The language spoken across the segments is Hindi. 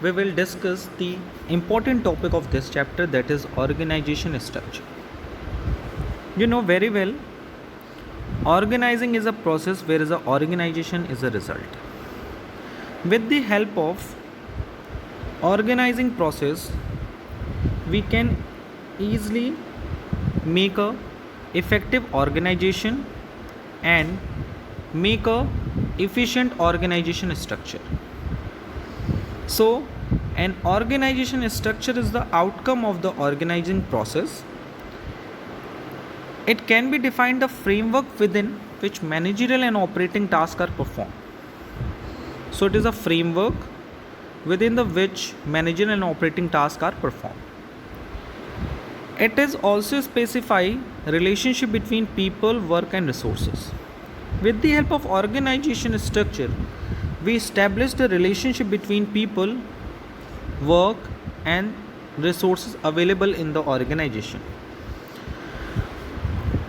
we will discuss the important topic of this chapter, that is organization structure. You know very well, organizing is a process whereas a organization is a result. With the help of organizing process, we can easily make a effective organization and make a efficient organization structure. So an organization structure is the outcome of the organizing process. It can be defined a framework within which managerial and operating tasks are performed. So it is a framework within the which managerial and operating tasks are performed. It is also specify relationship between people, work and resources. With the help of organization structure, we establish the relationship between people, work and resources available in the organization.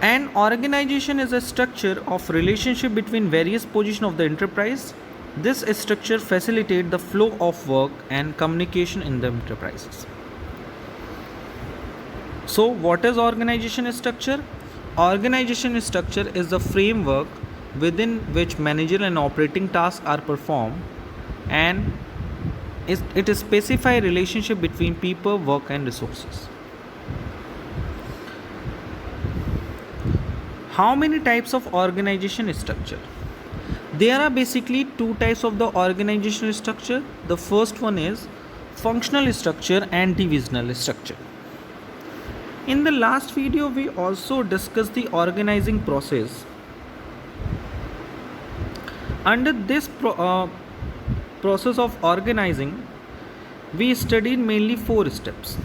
An organization is a structure of relationship between various positions of the enterprise. This structure facilitates the flow of work and communication in the enterprises. So, what is organization structure? Organization structure is the framework within which managerial and operating tasks are performed, and it specifies relationship between people, work and resources. How many types of organization structure? There are basically two types of the organizational structure. The first one is functional structure and divisional structure. In the last video, we also discussed the organizing process. Under this process of organizing, we studied mainly 4 steps.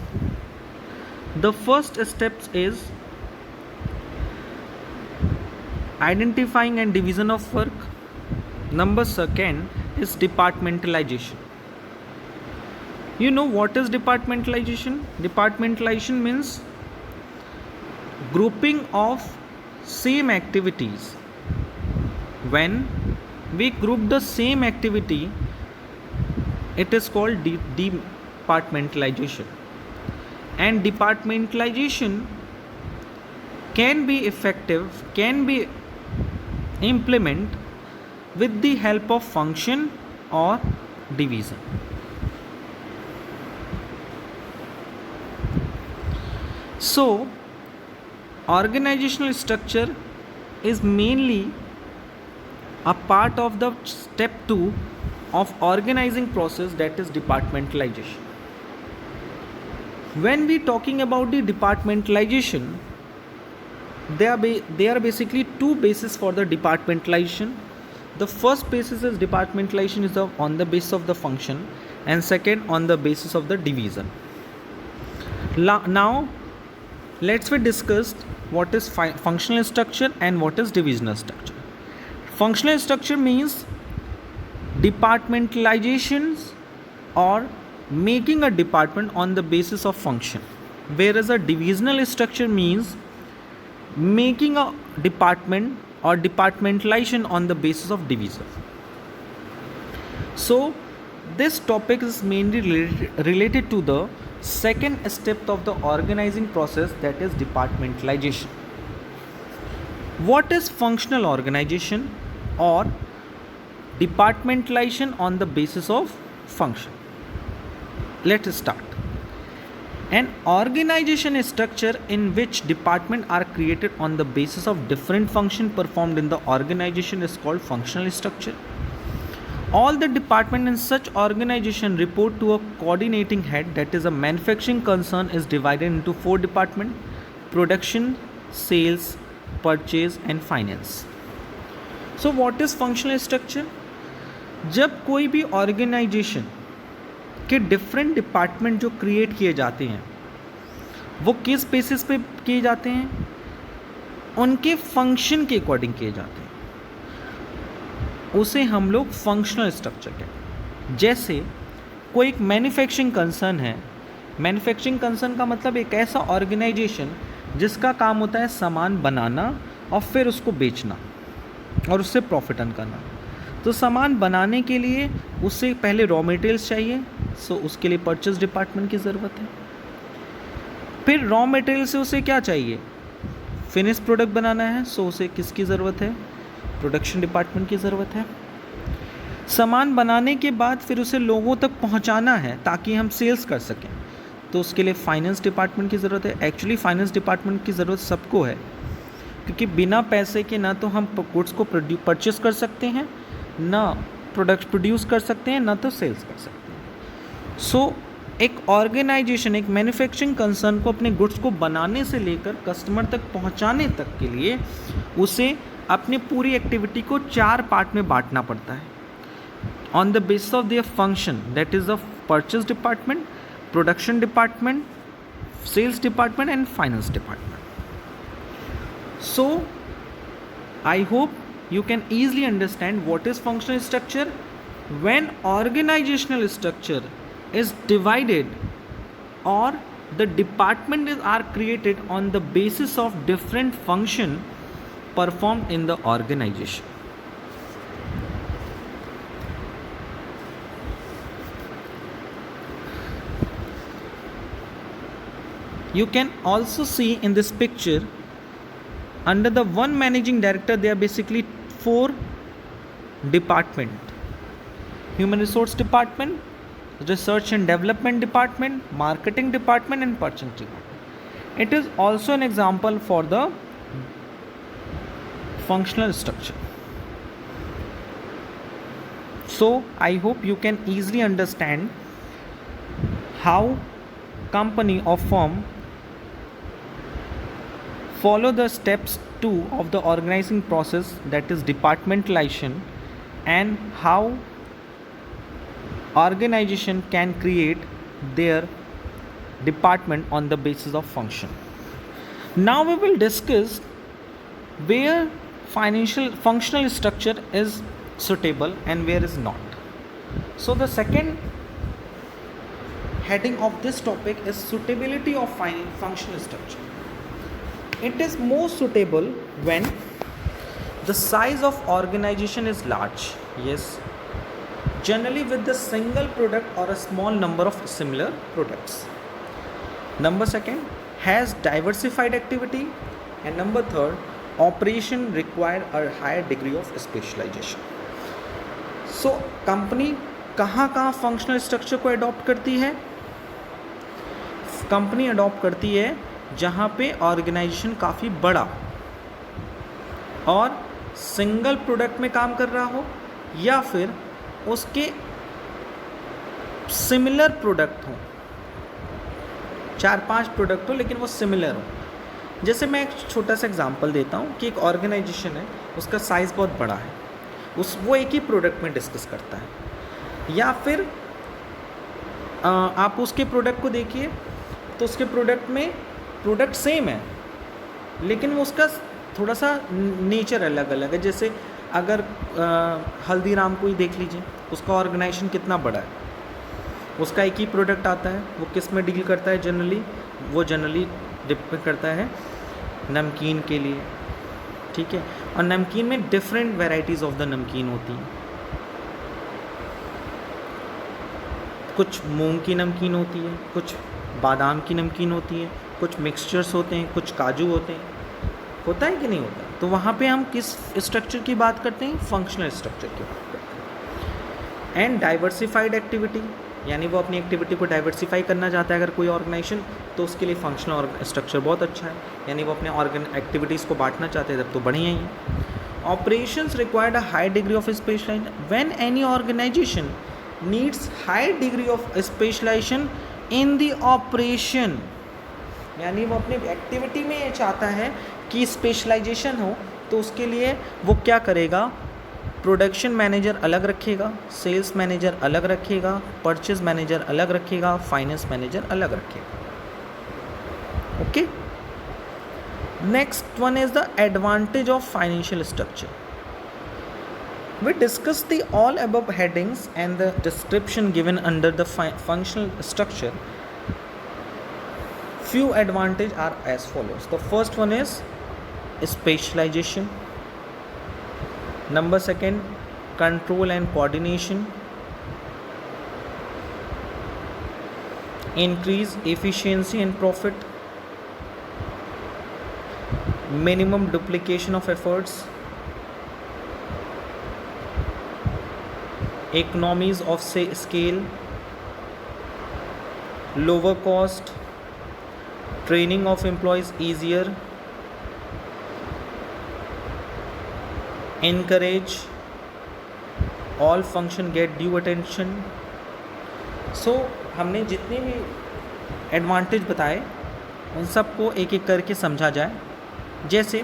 The first step is identifying and division of work. Number second is departmentalization. You know what is departmentalization? Departmentalization means grouping of same activities. When we group the same activity, it is called departmentalization. And departmentalization can be effective, can be implemented with the help of function or division. So organizational structure is mainly a part of the step 2 of organizing process, that is departmentalization. When we talking about the departmentalization, there are basically 2 bases for the departmentalization. The first basis is departmentalization is on the basis of the function, and second on the basis of the division. Now let's discuss what is functional structure and what is divisional structure. Functional structure means departmentalizations or making a department on the basis of function, whereas a divisional structure means making a department or departmentalization on the basis of division. So this topic is mainly related to the second step of the organizing process, that is departmentalization. What is functional organization or departmentalization on the basis of function? Let us start. An organization structure in which departments are created on the basis of different functions performed in the organization is called functional structure. All the departments in such organization report to a coordinating head, that is a manufacturing concern is divided into 4 departments: production, sales, purchase and finance. So what is functional structure? जब कोई भी ऑर्गेनाइजेशन के डिफरेंट डिपार्टमेंट जो क्रिएट किए जाते हैं, वो किस बेसिस पे किए जाते हैं? उनके फंक्शन के अकॉर्डिंग किए जाते हैं, उसे हम लोग फंक्शनल स्ट्रक्चर कहते हैं. जैसे कोई एक मैन्युफैक्चरिंग कंसर्न है. मैन्युफैक्चरिंग कंसर्न का मतलब एक ऐसा ऑर्गेनाइजेशन जिसका काम होता है सामान बनाना और फिर उसको बेचना और उससे प्रॉफिट अर्न करना. तो सामान बनाने के लिए उससे पहले रॉ मटेरियल्स चाहिए, सो उसके लिए परचेज डिपार्टमेंट की ज़रूरत है। फिर रॉ मटेरियल से उसे क्या चाहिए, फिनिश प्रोडक्ट बनाना है, सो उसे किसकी ज़रूरत है, प्रोडक्शन डिपार्टमेंट की ज़रूरत है। सामान बनाने के बाद फिर उसे लोगों तक पहुंचाना है ताकि हम सेल्स कर सकें, तो उसके लिए फाइनेंस डिपार्टमेंट की ज़रूरत है। एक्चुअली फाइनेंस डिपार्टमेंट की ज़रूरत सबको है, क्योंकि बिना पैसे के ना तो हम गुड्स को परचेस कर सकते हैं, ना प्रोडक्ट प्रोड्यूस कर सकते हैं, ना तो सेल्स कर सकते हैं। सो एक ऑर्गेनाइजेशन, एक मैन्युफैक्चरिंग कंसर्न को अपने गुड्स को बनाने से लेकर कस्टमर तक पहुंचाने तक के लिए उसे अपनी पूरी एक्टिविटी को 4 पार्ट में बांटना पड़ता है, on the basis of their function, that is the purchase department, production department, sales department and finance department. So I hope you can easily understand what is functional structure. When organizational structure is divided or the departments are created on the basis of different function performed in the organization. You can also see in this picture, under the one managing director, there are basically 4 departments: human resource department, research and development department, marketing department and purchasing department. It is also an example for the functional structure. So I hope you can easily understand how company or firm follow the steps 2 of the organizing process, that is departmentalization, and how organization can create their department on the basis of function. Now we will discuss where functional structure is suitable and where is not. So the second heading of this topic is suitability of functional structure. It is most suitable when the size of organization is large, yes, generally with the single product or a small number of similar products. Number second, has diversified activity, and number third, operation require a higher degree of specialization. So company कहाँ फंक्शनल स्ट्रक्चर को अडॉप्ट करती है? कंपनी अडॉप्ट करती है जहाँ पे ऑर्गेनाइजेशन काफ़ी बड़ा और सिंगल प्रोडक्ट में काम कर रहा हो, या फिर उसके सिमिलर प्रोडक्ट हो, 4-5 प्रोडक्ट हो लेकिन वो सिमिलर हो. जैसे मैं एक छोटा सा एग्जांपल देता हूँ कि एक ऑर्गेनाइजेशन है, उसका साइज़ बहुत बड़ा है, वो एक ही प्रोडक्ट में डिस्कस करता है, या फिर आप उसके प्रोडक्ट को देखिए तो उसके प्रोडक्ट में प्रोडक्ट सेम है लेकिन वो उसका थोड़ा सा नेचर अलग अलग है. जैसे अगर हल्दीराम को ही देख लीजिए, उसका ऑर्गेनाइजेशन कितना बड़ा है, उसका एक ही प्रोडक्ट आता है, वो किस में डील करता है जनरली, वो जनरली डिपेंड करता है नमकीन के लिए, ठीक है, और नमकीन में डिफरेंट वेराइटीज़ ऑफ द नमकीन होती हैं. कुछ मूंग की नमकीन होती है, कुछ बादाम की नमकीन होती है, कुछ मिक्सचर्स होते हैं, कुछ काजू होते हैं, होता है कि नहीं होता? तो वहाँ पे हम किस स्ट्रक्चर की बात करते हैं? फंक्शनल स्ट्रक्चर की बात करते हैं. एंड डाइवर्सिफाइड एक्टिविटी, यानी वो अपनी एक्टिविटी को डाइवर्सिफाई करना चाहता है अगर कोई ऑर्गेनाइजेशन, तो उसके लिए फंक्शनल स्ट्रक्चर बहुत अच्छा है, यानी वो अपने एक्टिविटीज़ को बांटना चाहते हैं तब तो बढ़िया ही है. Operations required a high degree of specialization. When any organization needs high degree of specialization in the operation, यानी वो अपनी एक्टिविटी में ये चाहता है कि स्पेशलाइजेशन हो, तो उसके लिए वो क्या करेगा? प्रोडक्शन मैनेजर अलग रखेगा, सेल्स मैनेजर अलग रखेगा, परचेज मैनेजर अलग रखेगा, फाइनेंस मैनेजर अलग रखेगा. Okay, next one is the advantage of financial structure. We discussed the all above headings and the description given under the functional structure. Few advantages are as follows. The first one is specialization. Number second, control and coordination. increase efficiency and profit, minimum duplication of efforts, economies of scale, lower cost, training of employees easier, encourage all function get due attention. So हमने जितने भी एडवांटेज बताए उन सबको एक एक करके समझा जाए. जैसे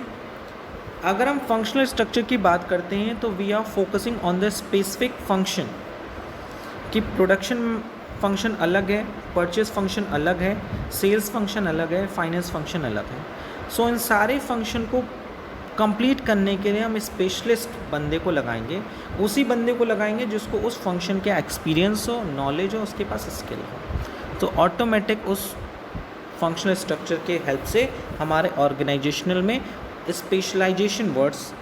अगर हम फंक्शनल स्ट्रक्चर की बात करते हैं तो we are focusing on the specific function कि प्रोडक्शन फंक्शन अलग है, परचेज फंक्शन अलग है, सेल्स फंक्शन अलग है, फाइनेंस फंक्शन अलग है. सो इन सारे फंक्शन को कंप्लीट करने के लिए हम स्पेशलिस्ट बंदे को लगाएंगे, उसी बंदे को लगाएंगे जिसको उस फंक्शन के एक्सपीरियंस हो, नॉलेज हो, उसके पास स्किल हो. तो ऑटोमेटिक उस फंक्शनल स्ट्रक्चर के हेल्प से हमारे ऑर्गेनाइजेशनल में स्पेशलाइजेशन वर्ड्स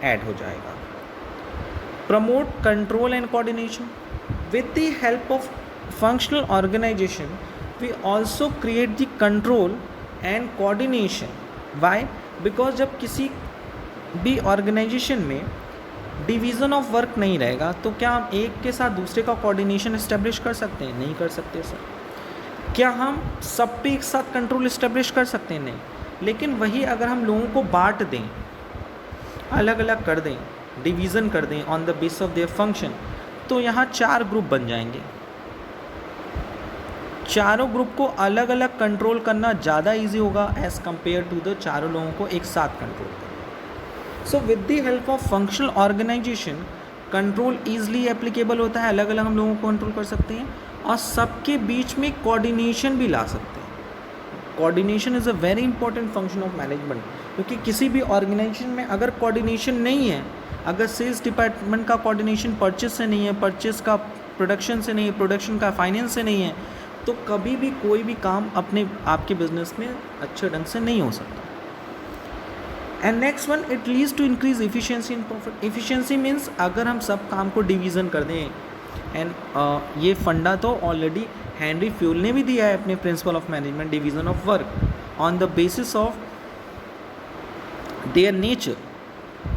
ऐड हो जाएगा. Promote control and coordination. With the help of functional organization we also create the control and coordination. Why? Because जब किसी भी ऑर्गेनाइजेशन में डिवीज़न ऑफ वर्क नहीं रहेगा तो क्या हम एक के साथ दूसरे का कोऑर्डिनेशन इस्टेब्लिश कर सकते हैं? नहीं कर सकते सर. क्या हम सब पे एक साथ कंट्रोल इस्टेब्लिश कर सकते हैं? नहीं. लेकिन वही अगर हम लोगों को बांट दें, अलग अलग कर दें, डिवीज़न कर दें on the base of their function, तो यहाँ 4 ग्रुप बन जाएंगे. चारों ग्रुप को अलग अलग कंट्रोल करना ज़्यादा इजी होगा एज़ कम्पेयर टू द चारों लोगों को एक साथ कंट्रोल करना. So with the help of functional organization control easily applicable होता है, अलग अलग हम लोगों को कंट्रोल कर सकते हैं और सबके बीच में कोऑर्डिनेशन भी ला सकते हैं. Coordination is a very important function of management, क्योंकि किसी भी ऑर्गेनाइजेशन में अगर कोऑर्डिनेशन नहीं है, अगर सेल्स डिपार्टमेंट का कोऑर्डिनेशन परचेज से नहीं है, परचेज का प्रोडक्शन से नहीं है, प्रोडक्शन का फाइनेंस से नहीं है, तो कभी भी कोई भी काम अपने आपके बिजनेस में अच्छे ढंग से नहीं हो सकता. And next one, it leads to increase efficiency and profit. Efficiency means अगर हम सब काम को डिवीज़न कर दें, एंड ये फंडा तो ऑलरेडी हेनरी फ्यूल ने भी दिया है अपने principle of management, division of work on the basis of their nature.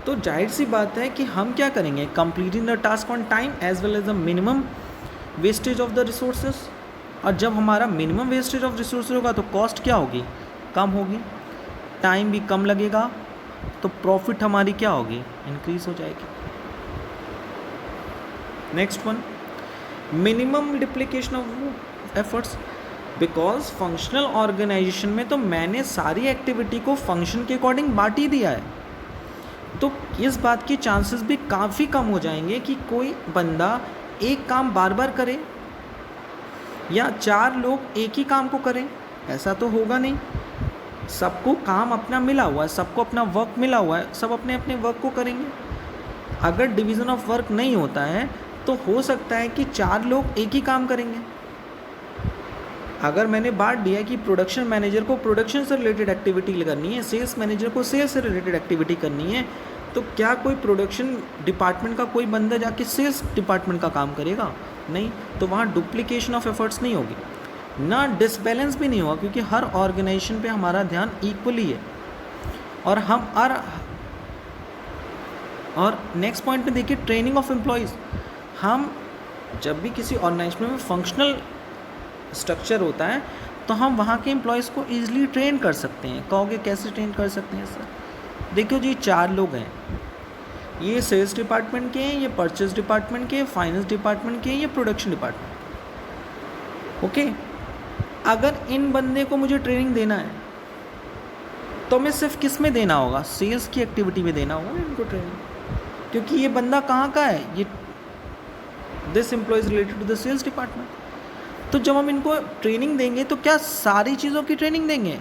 तो जाहिर सी बात है कि हम क्या करेंगे, completing the task on time as well as the minimum wastage of the resources. और जब हमारा मिनिमम वेस्टेज ऑफ रिसोर्स होगा तो कॉस्ट क्या होगी, कम होगी, टाइम भी कम लगेगा, तो प्रॉफिट हमारी क्या होगी, इंक्रीज हो जाएगी. Next one, minimum duplication of efforts. Because functional organization में तो मैंने सारी एक्टिविटी को फंक्शन के अकॉर्डिंग बांट ही दिया है, तो इस बात के चांसेस भी काफ़ी कम हो जाएंगे कि कोई बंदा एक काम बार बार करे या 4 लोग एक ही काम को करें. ऐसा तो होगा नहीं. सबको काम अपना मिला हुआ है, सबको अपना वर्क मिला हुआ है, सब अपने अपने वर्क को करेंगे. अगर डिवीज़न ऑफ वर्क नहीं होता है तो हो सकता है कि 4 लोग एक ही काम करेंगे. अगर मैंने बांट दिया कि प्रोडक्शन मैनेजर को प्रोडक्शन से रिलेटेड एक्टिविटी करनी है, सेल्स मैनेजर को सेल्स से रिलेटेड एक्टिविटी करनी है, तो क्या कोई प्रोडक्शन डिपार्टमेंट का कोई बंदा जाके सेल्स डिपार्टमेंट का काम करेगा? नहीं. तो वहाँ डुप्लीकेशन ऑफ एफर्ट्स नहीं होगी, ना डिसबैलेंस भी नहीं होगा, क्योंकि हर ऑर्गेनाइजेशन पे हमारा ध्यान इक्वली है. और नेक्स्ट पॉइंट में देखिए, ट्रेनिंग ऑफ एम्प्लॉयज़. हम जब भी किसी ऑर्गेनाइजेशन में फंक्शनल स्ट्रक्चर होता है तो हम वहाँ के एम्प्लॉयज़ को ईजिली ट्रेन कर सकते हैं. कहोगे कैसे ट्रेन कर सकते हैं सर? देखियो जी, 4 लोग हैं, ये सेल्स डिपार्टमेंट के हैं, ये परचेज डिपार्टमेंट के, फाइनेंस डिपार्टमेंट के, ये प्रोडक्शन डिपार्टमेंट. ओके, अगर इन बंदे को मुझे ट्रेनिंग देना है तो मैं सिर्फ किस में देना होगा, सेल्स की एक्टिविटी में देना होगा इनको ट्रेनिंग, क्योंकि ये बंदा कहाँ का है, ये this employ is related to the sales department. तो जब हम इनको ट्रेनिंग देंगे तो क्या सारी चीज़ों की ट्रेनिंग देंगे?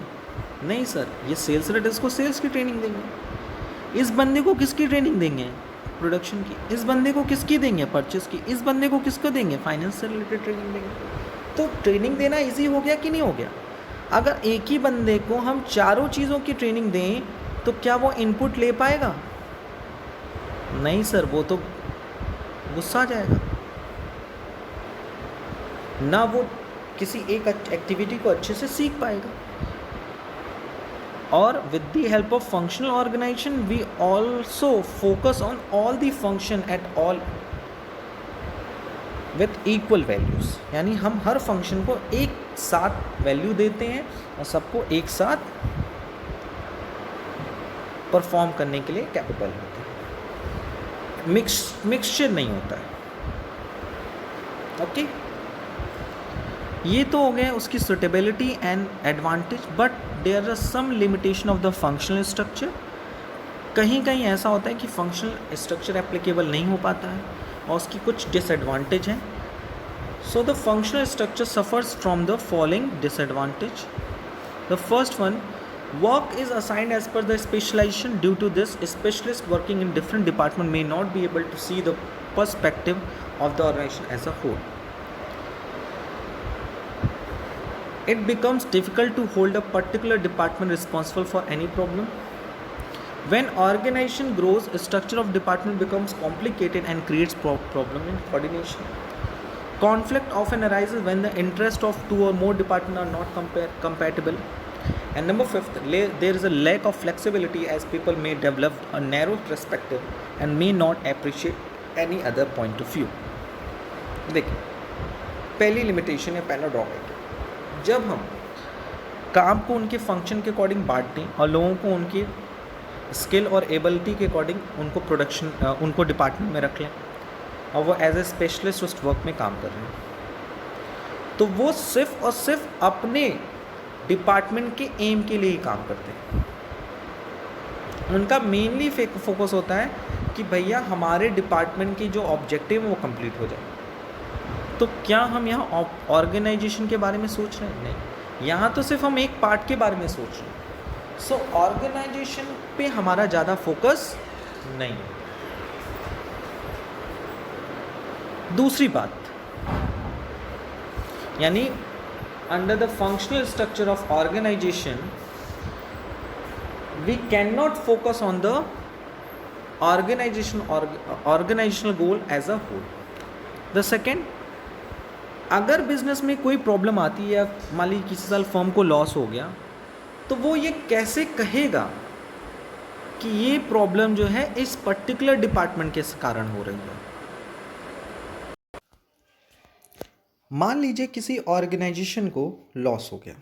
नहीं सर, ये सेल्स रेट, इसको सेल्स की ट्रेनिंग देंगे. इस बंदे को किसकी ट्रेनिंग देंगे? प्रोडक्शन की. इस बंदे को किसकी देंगे? परचेस की. इस बंदे को किसको देंगे? फाइनेंस से रिलेटेड ट्रेनिंग देंगे. तो ट्रेनिंग देना इजी हो गया कि नहीं हो गया? अगर एक ही बंदे को हम चारों चीज़ों की ट्रेनिंग दें तो क्या वो इनपुट ले पाएगा? नहीं सर, वो तो गुस्सा आ जाएगा, ना वो किसी एक एक्टिविटी को अच्छे से सीख पाएगा। और with the help of functional organization we also focus on all the function at all with equal values, यानी हम हर फंक्शन को एक साथ वैल्यू देते हैं और सबको एक साथ परफॉर्म करने के लिए कैपेबल होते हैं, मिक्सचर नहीं होता है। ओके, ये तो हो गया उसकी suitability and advantage, but there are some limitation of the functional structure. कहीं कहीं ऐसा होता है कि फंक्शनल स्ट्रक्चर एप्लीकेबल नहीं हो पाता है और उसकी कुछ डिसएडवांटेज हैं। So the functional structure suffers from the following disadvantage. The first one, work is assigned as per the specialization. Due to this, specialists working in different department may not be able to see the perspective of the organization as a whole. It becomes difficult to hold a particular department responsible for any problem. When organization grows, structure of department becomes complicated and creates problem in coordination. Conflict often arises when the interest of two or more departments are not compatible. And number fifth, there is a lack of flexibility as people may develop a narrow perspective and may not appreciate any other point of view. देखिए, पहली लिमिटेशन है, पहला ड्रॉबैक है, जब हम काम को उनके फंक्शन के अकॉर्डिंग बांटते हैं और लोगों को उनकी स्किल और एबिलिटी के अकॉर्डिंग उनको डिपार्टमेंट में रख लें और वो एज ए स्पेशलिस्ट उस वर्क में काम कर रहे हैं, तो वो सिर्फ और सिर्फ अपने डिपार्टमेंट के एम के लिए ही काम करते हैं। उनका मेनली फोकस होता है कि भैया हमारे डिपार्टमेंट की जो ऑब्जेक्टिव है वो कंप्लीट हो जाए। तो क्या हम यहाँ ऑर्गेनाइजेशन के बारे में सोच रहे हैं? नहीं, यहाँ तो सिर्फ हम एक पार्ट के बारे में सोच रहे हैं। सो ऑर्गेनाइजेशन पे हमारा ज़्यादा फोकस नहीं है। दूसरी बात, यानी under the functional structure of organization we cannot focus on the organizational goal as a whole. The second, अगर बिजनेस में कोई प्रॉब्लम आती है या मान लीजिए किसी साल फर्म को लॉस हो गया, तो वो ये कैसे कहेगा कि ये प्रॉब्लम जो है इस पर्टिकुलर डिपार्टमेंट के कारण हो रही है। मान लीजिए किसी ऑर्गेनाइजेशन को लॉस हो गया,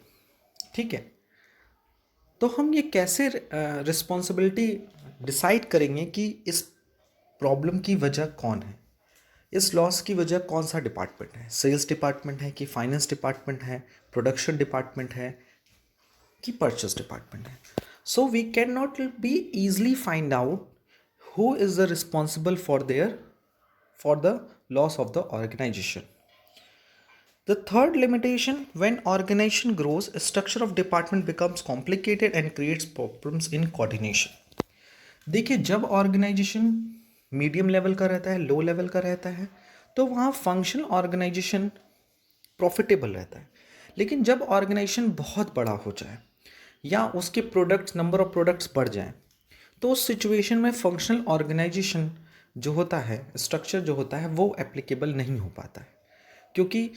ठीक है, तो हम ये कैसे रिस्पॉन्सिबिलिटी डिसाइड करेंगे कि इस प्रॉब्लम की वजह कौन है, इस लॉस की वजह कौन सा डिपार्टमेंट है, सेल्स डिपार्टमेंट है कि फाइनेंस डिपार्टमेंट है, प्रोडक्शन डिपार्टमेंट है कि परचेस डिपार्टमेंट है। So we can not be easily find out who is the responsible for the loss of the organization. The third limitation, when organization grows, structure of department becomes complicated and creates problems in coordination. देखिए, जब ऑर्गेनाइजेशन मीडियम लेवल का रहता है, लो लेवल का रहता है, तो वहाँ फंक्शनल ऑर्गेनाइजेशन प्रॉफिटेबल रहता है। लेकिन जब ऑर्गेनाइजेशन बहुत बड़ा हो जाए या उसके नंबर ऑफ प्रोडक्ट्स बढ़ जाएं, तो उस सिचुएशन में फंक्शनल ऑर्गेनाइजेशन जो होता है, स्ट्रक्चर जो होता है, वो एप्लीकेबल नहीं हो पाता है, क्योंकि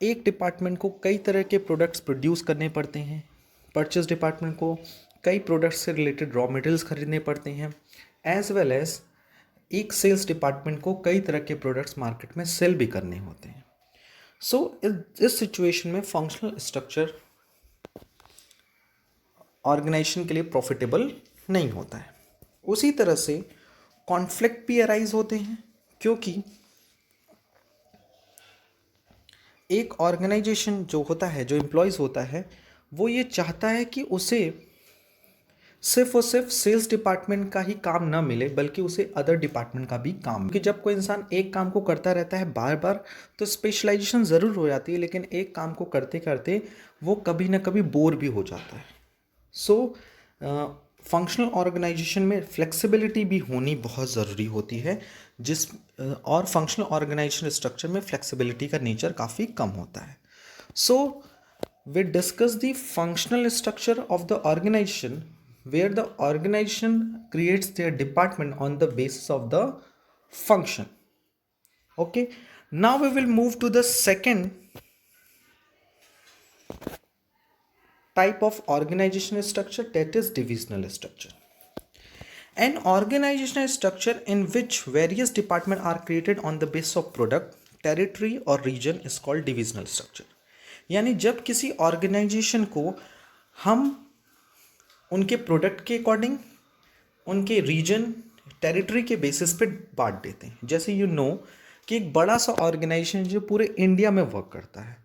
एक डिपार्टमेंट को कई तरह के प्रोडक्ट्स प्रोड्यूस करने पड़ते हैं, परचेस डिपार्टमेंट को कई प्रोडक्ट्स से रिलेटेड रॉ मटेरियल्स खरीदने पड़ते हैं, एज वेल एज एक सेल्स डिपार्टमेंट को कई तरह के प्रोडक्ट्स मार्केट में सेल भी करने होते हैं। सो इस सिचुएशन में फंक्शनल स्ट्रक्चर ऑर्गेनाइजेशन के लिए प्रॉफिटेबल नहीं होता है। उसी तरह से कॉन्फ्लिक्ट भी अराइज होते हैं, क्योंकि एक ऑर्गेनाइजेशन जो होता है, जो एम्प्लॉयज़ होता है, वो ये चाहता है कि उसे सिर्फ और सिर्फ सेल्स डिपार्टमेंट का ही काम ना मिले, बल्कि उसे अदर डिपार्टमेंट का भी काम, क्योंकि जब कोई इंसान एक काम को करता रहता है बार बार, तो स्पेशलाइजेशन ज़रूर हो जाती है, लेकिन एक काम को करते करते वो कभी ना कभी बोर भी हो जाता है। सो फंक्शनल ऑर्गेनाइजेशन में फ्लेक्सिबिलिटी भी होनी बहुत ज़रूरी होती है, और फंक्शनल ऑर्गेनाइजेशन स्ट्रक्चर में फ्लेक्सिबिलिटी का नेचर काफ़ी कम होता है। So we discuss the functional structure of the organization where the organization creates their department on the basis of the function. Okay, now we will move to the second type of organizational structure, that is divisional structure. An organizational structure in which various departments are created on the basis of product, territory or region is called divisional structure. यानी जब किसी ऑर्गेनाइजेशन को हम उनके प्रोडक्ट के अकॉर्डिंग, उनके रीजन, टेरिटरी के बेसिस पे बांट देते हैं. जैसे यू नो कि एक बड़ा सा ऑर्गेनाइजेशन जो पूरे इंडिया में वर्क करता है,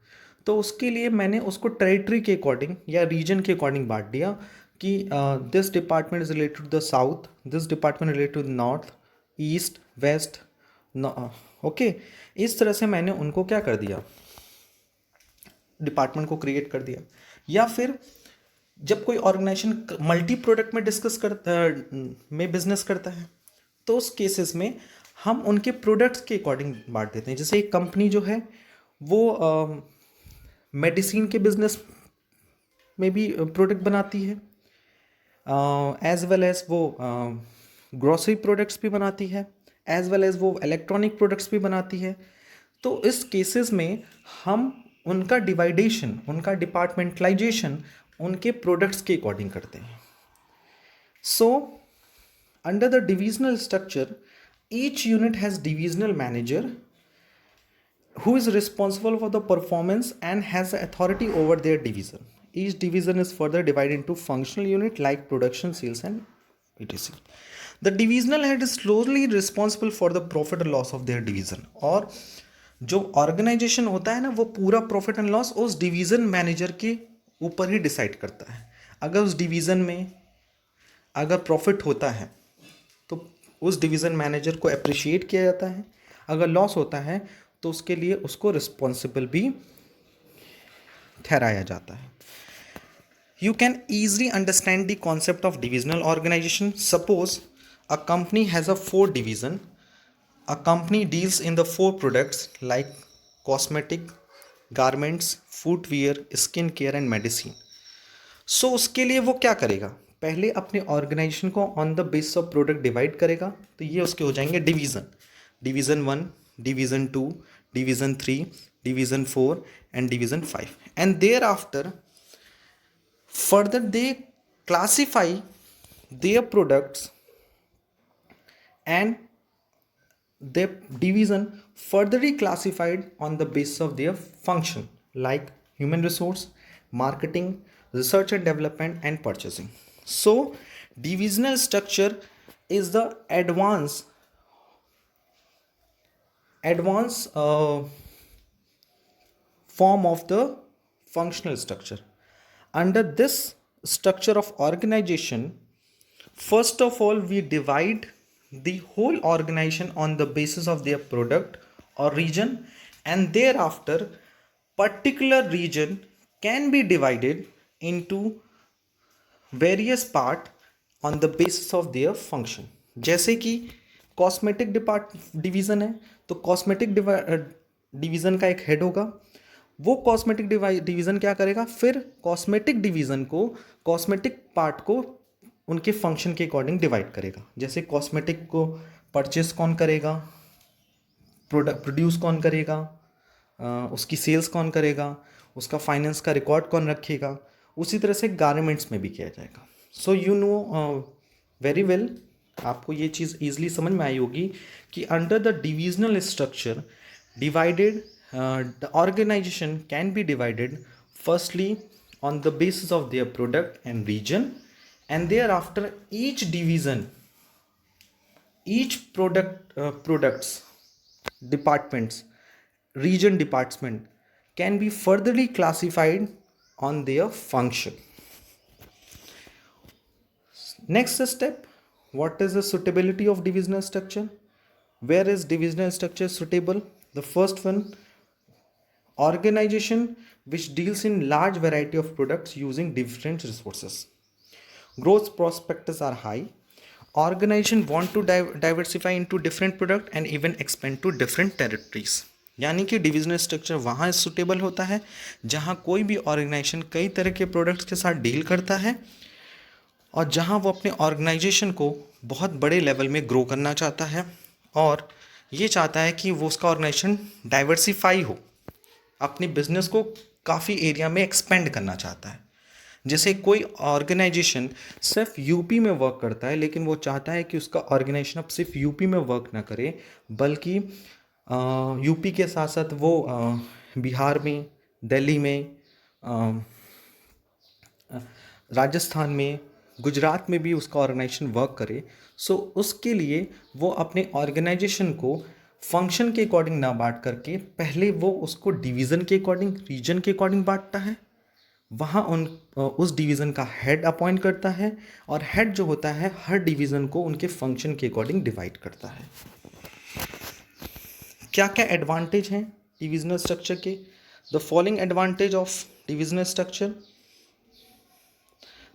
तो उसके लिए मैंने उसको टेरिटरी के अकॉर्डिंग या रीजन के अकॉर्डिंग बांट दिया कि this department is related to the south, this department related to the north, east, west. Okay, इस तरह से मैंने उनको क्या कर दिया, डिपार्टमेंट को क्रिएट कर दिया. या फिर जब कोई ऑर्गेनाइजेशन मल्टी प्रोडक्ट में में बिजनेस करता है, तो उस केसेस में हम उनके प्रोडक्ट्स के अकॉर्डिंग बांट देते हैं. जैसे एक कंपनी जो है वो मेडिसिन के बिजनेस में भी प्रोडक्ट बनाती है, एज वेल एज वो ग्रोसरी प्रोडक्ट्स भी बनाती है, एज वेल एज वो इलेक्ट्रॉनिक प्रोडक्ट्स भी बनाती है. तो इस केसेस में हम उनका डिवाइडेशन, उनका डिपार्टमेंटलाइजेशन उनके प्रोडक्ट्स के अकॉर्डिंग करते हैं. So under the divisional structure each unit has divisional manager who is responsible for the performance and has the authority over their division. Each division is further divided into functional unit like production, sales and etc. The divisional head is closely responsible for the profit and loss of their division. और जो ऑर्गेनाइजेशन होता है ना, वो पूरा प्रॉफिट एंड लॉस उस डिवीज़न मैनेजर के ऊपर ही डिसाइड करता है. अगर उस डिवीज़न में अगर प्रॉफिट होता है तो उस डिवीज़न मैनेजर को अप्रिशिएट किया जाता है, अगर लॉस होता है तो उसके लिए उसको रिस्पॉन्सिबल भी ठहराया जाता है. You can easily understand the concept of divisional organization. Suppose a company has a 4 division. A company deals in the 4 products like cosmetic, garments, footwear, skin care and medicine. So उसके लिए वो क्या करेगा, पहले अपने ऑर्गेनाइजेशन को on the basis of product divide करेगा. तो ये उसके हो जाएंगे division. Division 1, division 2, division 3, division 4 and division 5. And there after further they classify their products and the division furtherly classified on the basis of their function like human resource, marketing, research and development and purchasing. So divisional structure is the advanced form of the functional structure. Under this structure of organization, first of all we divide the whole organization on the basis of their product or region, and thereafter particular region can be divided into various part on the basis of their function. जैसे कि कॉस्मेटिक डिवीज़न है तो कॉस्मेटिक डिवीज़न का एक हेड होगा. वो कॉस्मेटिक डिवीज़न क्या करेगा, फिर कॉस्मेटिक डिवीज़न को, कॉस्मेटिक पार्ट को उनके फंक्शन के अकॉर्डिंग डिवाइड करेगा. जैसे कॉस्मेटिक को परचेस कौन करेगा, प्रोडक्ट प्रोड्यूस कौन करेगा, उसकी सेल्स कौन करेगा, उसका फाइनेंस का रिकॉर्ड कौन रखेगा. उसी तरह से गारमेंट्स में भी किया जाएगा. So you know very well, आपको ये चीज़ ईजिली समझ में आई होगी कि under the divisional structure divided the organization can be divided firstly on the basis of their product and region, and thereafter each division, each products, departments, region department can be furtherly classified on their function. Next step, what is the suitability of divisional structure? Where is divisional structure suitable? The first one, organization which deals in large variety of products using different resources. Growth prospects are high. Organization want to diversify into different product and even expand to different territories. यानी कि डिविजनल स्ट्रक्चर वहाँ सुटेबल होता है जहाँ कोई भी ऑर्गेनाइजेशन कई तरह के प्रोडक्ट्स के साथ डील करता है और जहाँ वो अपने ऑर्गेनाइजेशन को बहुत बड़े लेवल में ग्रो करना चाहता है और ये चाहता है कि वो उसका ऑर्गेनाइजेशन डाइवर्सिफाई हो, अपने बिजनेस को काफ़ी एरिया में एक्सपेंड करना चाहता है. जैसे कोई ऑर्गेनाइजेशन सिर्फ यूपी में वर्क करता है, लेकिन वो चाहता है कि उसका ऑर्गेनाइजेशन अब सिर्फ यूपी में वर्क ना करे, बल्कि यूपी के साथ साथ वो बिहार में, दिल्ली में, अ, राजस्थान में, गुजरात में भी उसका ऑर्गेनाइजेशन वर्क करे। सो उसके लिए वो अपने ऑर्गेनाइजेशन को फंक्शन के अकॉर्डिंग ना बांट करके पहले वो उसको डिवीज़न के अकॉर्डिंग, रीजन के अकॉर्डिंग बांटता है। वहाँ उस डिवीज़न का हेड अपॉइंट करता है, और हेड जो होता है हर डिवीज़न को उनके फंक्शन के अकॉर्डिंग डिवाइड करता है। क्या क्या एडवांटेज हैं डिविजनल स्ट्रक्चर के? The following advantage of divisional structure.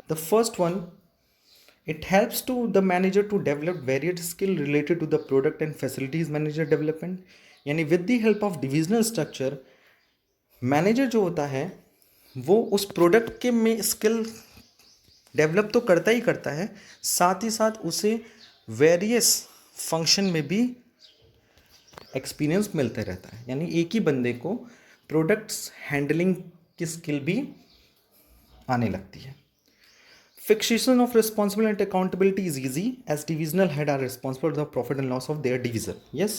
The first one, it helps to the manager to develop varied skill related to the product and facilities manager development। यानी with the help of divisional structure, manager जो होता है वो उस प्रोडक्ट के में स्किल डेवलप तो करता ही करता है, साथ ही साथ उसे वेरियस फंक्शन में भी एक्सपीरियंस मिलते रहता है। यानी एक ही बंदे को प्रोडक्ट्स हैंडलिंग की स्किल भी आने लगती है। Fixation of responsibility and accountability is easy as divisional head are responsible for the profit and loss of their division। Yes,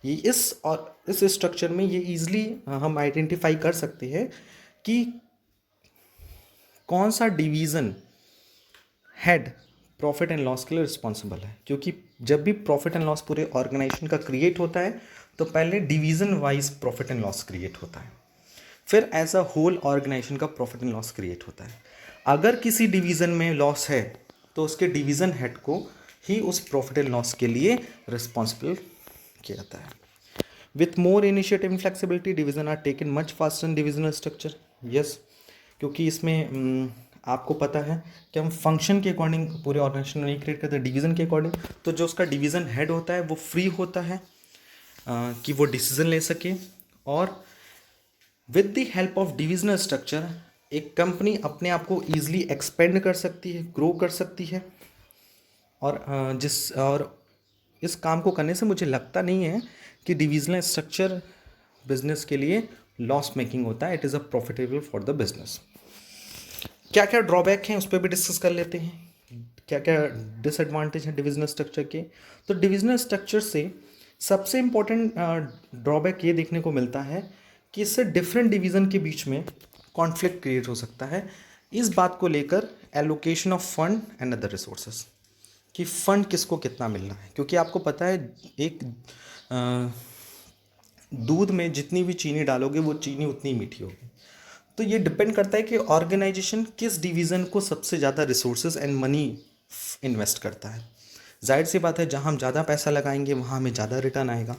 ये इस स्ट्रक्चर में ये इजीली हम आइडेंटिफाई कर सकते हैं कि कौन सा division head profit and loss के लिए रिस्पॉन्सिबल है, क्योंकि जब भी प्रॉफिट एंड लॉस पूरे ऑर्गेनाइजेशन का क्रिएट होता है तो पहले division wise profit and loss create होता है, फिर एज अ होल ऑर्गेनाइजेशन का प्रॉफिट एंड लॉस क्रिएट होता है। अगर किसी डिवीज़न में लॉस है तो उसके डिवीज़न हेड को ही उस प्रॉफिट एंड लॉस के लिए रिस्पॉन्सिबल किया जाता है। With more initiative and flexibility division are taken much faster in divisional structure. Yes, क्योंकि इसमें आपको पता है कि हम फंक्शन के अकॉर्डिंग पूरे ऑर्गेनाइजेशन नहीं क्रिएट करते, डिवीज़न के अकॉर्डिंग। तो जो उसका डिवीज़न हेड होता है वो फ्री होता है कि वो डिसीजन ले सके, और with the help of divisional structure एक कंपनी अपने आप को ईजिली एक्सपेंड कर सकती है, ग्रो कर सकती है। और इस काम को करने से मुझे लगता नहीं है कि डिविजनल स्ट्रक्चर बिजनेस के लिए लॉस मेकिंग होता है। It is a profitable for the business. क्या क्या ड्रॉबैक हैं उस पर भी डिस्कस कर लेते हैं। क्या क्या डिसएडवांटेज हैं डिविजनल स्ट्रक्चर के? तो डिविजनल स्ट्रक्चर से सबसे इम्पोर्टेंट ड्रॉबैक ये देखने को मिलता है कि इससे डिफरेंट डिवीज़न के बीच में कॉन्फ्लिक्ट क्रिएट हो सकता है इस बात को लेकर, allocation of fund and other resources, कि फ़ंड किसको कितना मिलना है। क्योंकि आपको पता है एक दूध में जितनी भी चीनी डालोगे वो चीनी उतनी मीठी होगी। तो ये डिपेंड करता है कि ऑर्गेनाइजेशन किस डिवीज़न को सबसे ज़्यादा रिसोर्सेज एंड मनी इन्वेस्ट करता है। जाहिर सी बात है जहाँ हम ज़्यादा पैसा लगाएंगे वहाँ हमें ज़्यादा रिटर्न आएगा।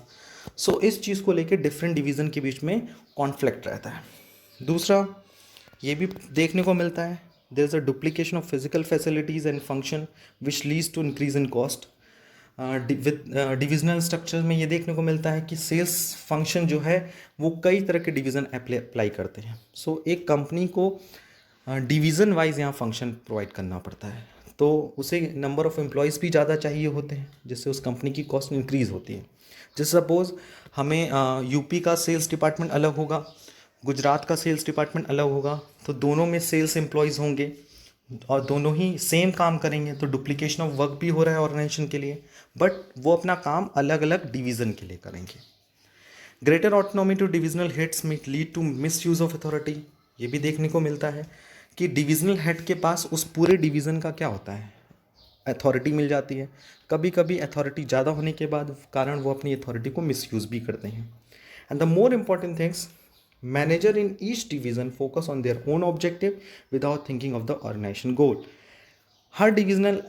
सो इस चीज़ को लेकर डिफरेंट डिवीज़न के बीच में कॉन्फ्लिक्ट रहता है। दूसरा ये भी देखने को मिलता है, there is a duplication of physical facilities and function which leads to increase in cost. Divisional structure में ये देखने को मिलता है कि सेल्स फंक्शन जो है वो कई तरह के डिवीज़न अप्लाई करते हैं। सो एक कंपनी को डिवीज़न वाइज यहाँ फंक्शन प्रोवाइड करना पड़ता है, तो उसे नंबर ऑफ़ एम्प्लॉयज़ भी ज़्यादा चाहिए होते हैं, जिससे उस कंपनी की कॉस्ट इंक्रीज़ होती है। जैसे सपोज़ हमें यूपी का सेल्स डिपार्टमेंट अलग होगा, गुजरात का सेल्स डिपार्टमेंट अलग होगा, तो दोनों में सेल्स एम्प्लॉयज़ होंगे और दोनों ही सेम काम करेंगे, तो डुप्लीकेशन ऑफ वर्क भी हो रहा है ऑर्गेनाइजेशन के लिए, बट वो अपना काम अलग अलग डिवीज़न के लिए करेंगे। Greater autonomy to divisional heads may lead to misuse of authority. ये भी देखने को मिलता है कि डिविजनल हेड के पास उस पूरे डिवीज़न का क्या होता है, अथॉरिटी मिल जाती है। कभी कभी अथॉरिटी ज़्यादा होने के बाद कारण वो अपनी अथॉरिटी को मिसयूज़ भी करते हैं। And the more important things, manager in each division focus on their own objective without thinking of the organization goal. हर डिविजनल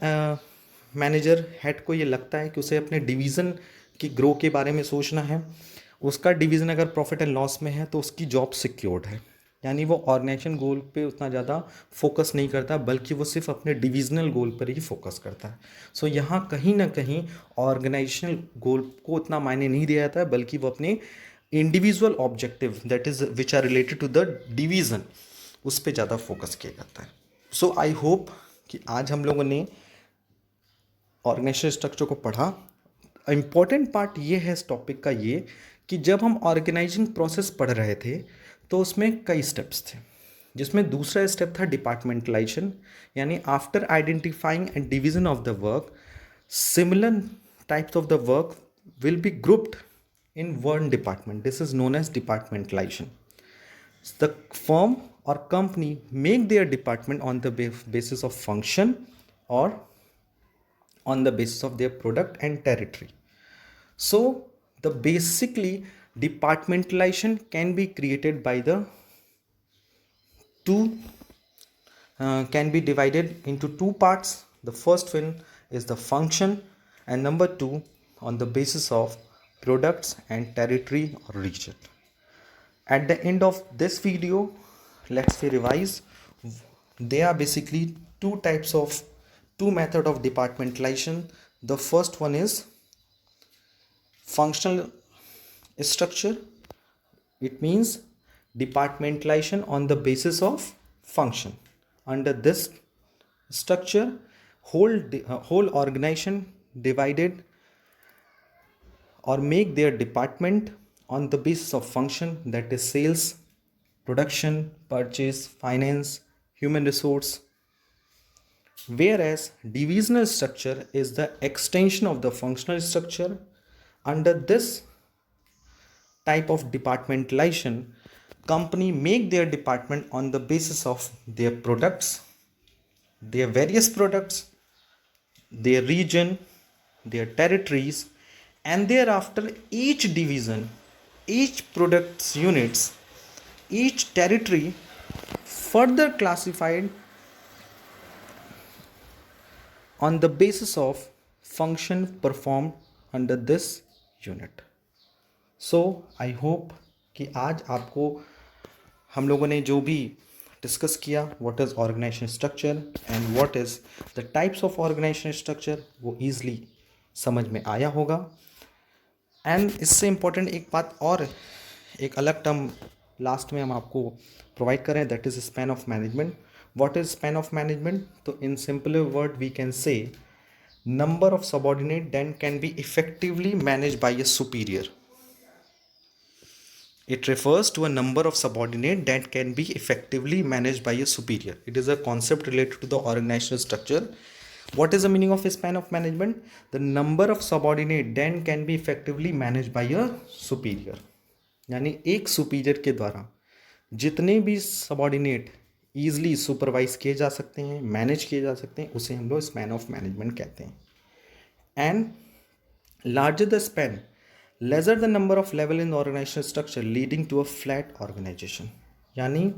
मैनेजर हेड को ये लगता है कि उसे अपने डिवीज़न की ग्रो के बारे में सोचना है। उसका डिवीज़न अगर प्रॉफिट एंड लॉस में है तो उसकी जॉब सिक्योर्ड है, यानी वो ऑर्गेनाइजेशन गोल पे उतना ज़्यादा फोकस नहीं करता, बल्कि वो सिर्फ अपने डिविजनल गोल पर ही फोकस करता है। सो यहाँ कहीं ना कहीं ऑर्गेनाइजेशनल गोल को उतना मायने नहीं दिया जाता है, बल्कि वो अपने individual objective that is which are related to the division उस पर ज़्यादा फोकस किया जाता है। सो आई होप कि आज हम लोगों ने ऑर्गेनाइजेशन स्ट्रक्चर को पढ़ा। इम्पॉर्टेंट पार्ट ये है इस टॉपिक का ये कि जब हम ऑर्गेनाइजिंग प्रोसेस पढ़ रहे थे तो उसमें कई स्टेप्स थे। जिसमें दूसरा स्टेप था डिपार्टमेंटलाइजेशन, यानी after identifying and division of the work, similar types of the work will be grouped in one department. This is known as departmentalization. The firm or company make their department on the basis of function or on the basis of their product and territory. So the basically departmentalization can be created by the can be divided into two parts. The first one is the function, and number two on the basis of products and territory or region. At the end of this video, let's say revise. There are basically two method of departmentalization. The first one is functional structure. It means departmentalization on the basis of function. Under this structure, whole organization divided or make their department on the basis of function, that is sales, production, purchase, finance, human resource. Whereas divisional structure is the extension of the functional structure. Under this type of departmentalization, company make their department on the basis of their products, their various products, their region, their territories, and thereafter each division, each product's units, each territory further classified on the basis of function performed under this unit. So I hope कि आज आपको हम लोगों ने जो भी डिस्कस किया, what is organization structure and what is the types of organization structure, वो ईजिली समझ में आया होगा. एंड इससे इम्पोर्टेंट एक बात और, एक अलग टर्म लास्ट में हम आपको प्रोवाइड करें, that is span of management. What is span of management? तो in simple word we can say number of subordinate then can be effectively managed by a superior. It refers to a number of subordinate that can be effectively managed by a superior. It is a concept related to the organizational structure. What is the meaning of a span of management? The number of subordinate then can be effectively managed by a superior. यानी एक superior के द्वारा जितने भी subordinate ईजिली सुपरवाइज किए जा सकते हैं, मैनेज किए जा सकते हैं, उसे हम लोग स्पैन ऑफ मैनेजमेंट कहते हैं. And larger the span, lesser the number of level in organizational structure leading to a flat organization. यानी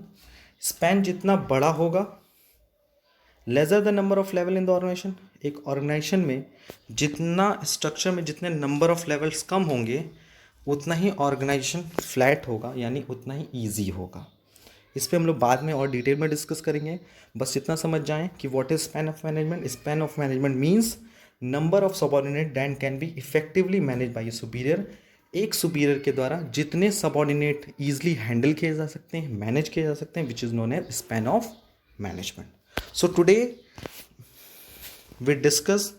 स्पैन जितना बड़ा होगा, lesser the number of level in the organization, एक ऑर्गेनाइजेशन में जितना स्ट्रक्चर में जितने नंबर ऑफ लेवल्स कम होंगे उतना ही ऑर्गेनाइजेशन फ्लैट होगा, यानी उतना ही ईजी होगा. इस पर हम लोग बाद में और डिटेल में डिस्कस करेंगे. बस इतना समझ जाएं कि what is span of management. Span of management means number of subordinate that can be effectively manage by A superior. एक सुपीरियर के द्वारा जितने सबऑर्डिनेट ईजिली हैंडल किए जा सकते हैं, मैनेज किए जा सकते हैं, which is known as span of management. So today we discuss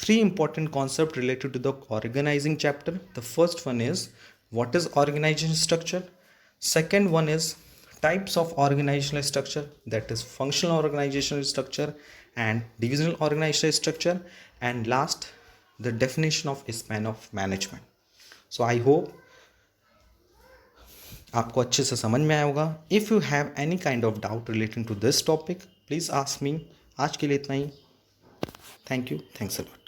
3 important concepts related to the organizing chapter. The first one is what is organization structure. Second one is types of organizational structure, that is functional organizational structure and divisional organizational structure, and last the definition of span of management. So I hope आपको अच्छे से समझ में आया होगा. If you have any kind of doubt relating to this topic, please ask me. आज के लिए इतना ही. Thank you. Thanks a lot.